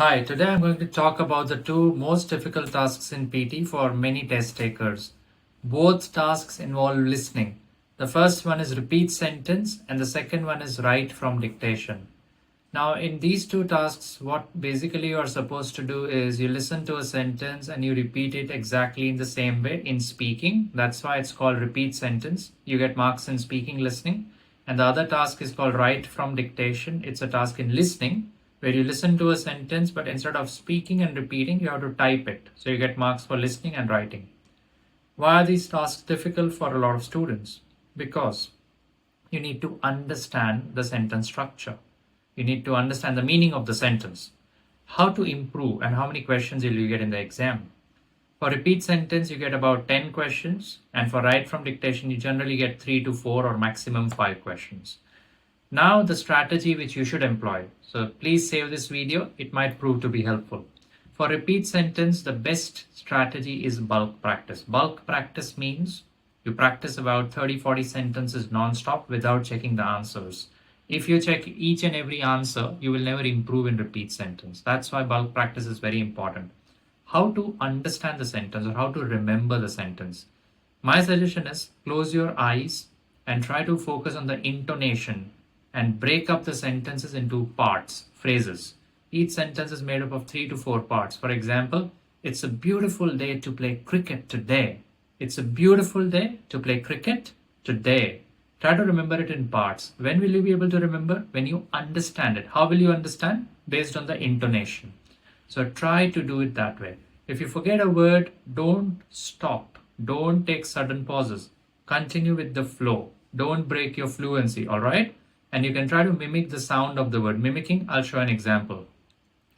Hi, today I'm going to talk about the two most difficult tasks in PT for many test takers. Both tasks involve listening. The first one is repeat sentence and the second one is write from dictation. Now, in these two tasks, what basically you are supposed to do is you listen to a sentence and you repeat it exactly in the same way in speaking. That's why it's called repeat sentence. You get marks in speaking, listening. And the other task is called write from dictation. It's a task in listening where you listen to a sentence, but instead of speaking and repeating, you have to type it. So you get marks for listening and writing. Why are these tasks difficult for a lot of students? Because you need to understand the sentence structure. You need to understand the meaning of the sentence, how to improve, and how many questions will you get in the exam. For repeat sentence, you get about 10 questions, and for write from dictation, you generally get 3 to 4 or maximum 5 questions. Now the strategy which you should employ. So please save this video, it might prove to be helpful. For repeat sentence, the best strategy is bulk practice. Bulk practice means you practice about 30-40 sentences non-stop without checking the answers. If you check each and every answer, you will never improve in repeat sentence. That's why bulk practice is very important. How to understand the sentence or how to remember the sentence. My suggestion is close your eyes and try to focus on the intonation and break up the sentences into parts, phrases. Each sentence is made up of 3 to 4 parts. For example, it's a beautiful day to play cricket today. It's a beautiful day to play cricket today. Try to remember it in parts. When will you be able to remember? When you understand it. How will you understand? Based on the intonation. So try to do it that way. If you forget a word, don't stop. Don't take sudden pauses. Continue with the flow. Don't break your fluency, all right? And you can try to mimic the sound of the word. Mimicking, I'll show an example.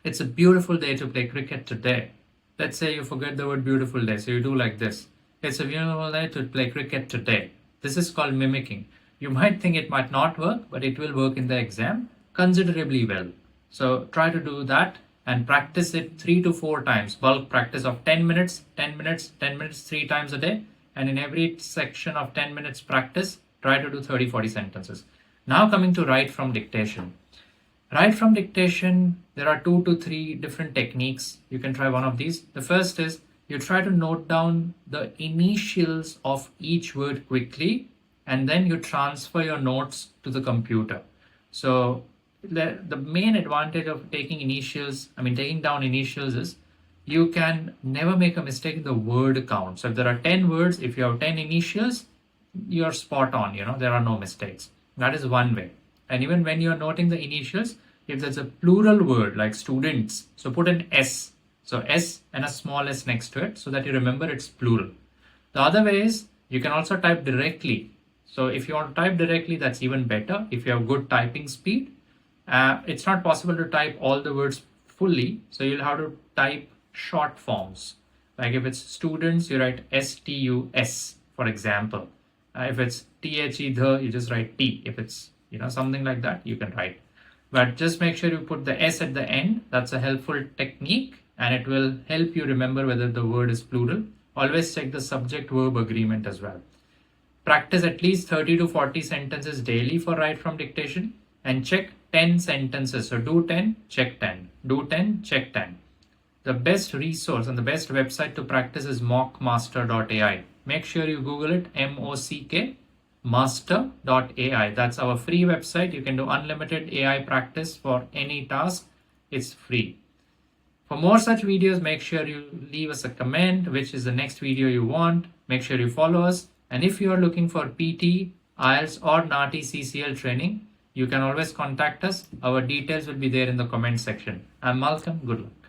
It's a beautiful day to play cricket today. Let's say you forget the word beautiful day, so you do like this. It's a beautiful day to play cricket today. This is called mimicking. You might think it might not work, but it will work in the exam considerably well. So try to do that and practice it 3 to 4 times. Bulk practice of 10 minutes, 10 minutes, 10 minutes, 3 times a day. And in every section of 10 minutes practice, try to do 30-40 sentences. Now coming to write from dictation. Write from dictation, there are 2 to 3 different techniques. You can try one of these. The first is you try to note down the initials of each word quickly, and then you transfer your notes to the computer. So the main advantage of taking down initials is you can never make a mistake in the word count. So if there are 10 words, if you have 10 initials, you're spot on, there are no mistakes. That is one way. And even when you're noting the initials, if there's a plural word like students, so put an S. So S and a small s next to it so that you remember it's plural. The other way is you can also type directly. So if you want to type directly, that's even better. If you have good typing speed, it's not possible to type all the words fully. So you'll have to type short forms. Like if it's students, you write STUS, for example. If it's THE, you just write T. If it's something like that, you can write. But just make sure you put the S at the end. That's a helpful technique and it will help you remember whether the word is plural. Always check the subject-verb agreement as well. Practice at least 30 to 40 sentences daily for write from dictation and check 10 sentences. So do 10, check 10. Do 10, check 10. The best resource and the best website to practice is MockMaster.ai. Make sure you Google it, MockMaster.ai. That's our free website. You can do unlimited AI practice for any task. It's free. For more such videos, make sure you leave us a comment, which is the next video you want. Make sure you follow us. And if you are looking for PTE, IELTS or NATI CCL training, you can always contact us. Our details will be there in the comment section. I'm Malcolm. Good luck.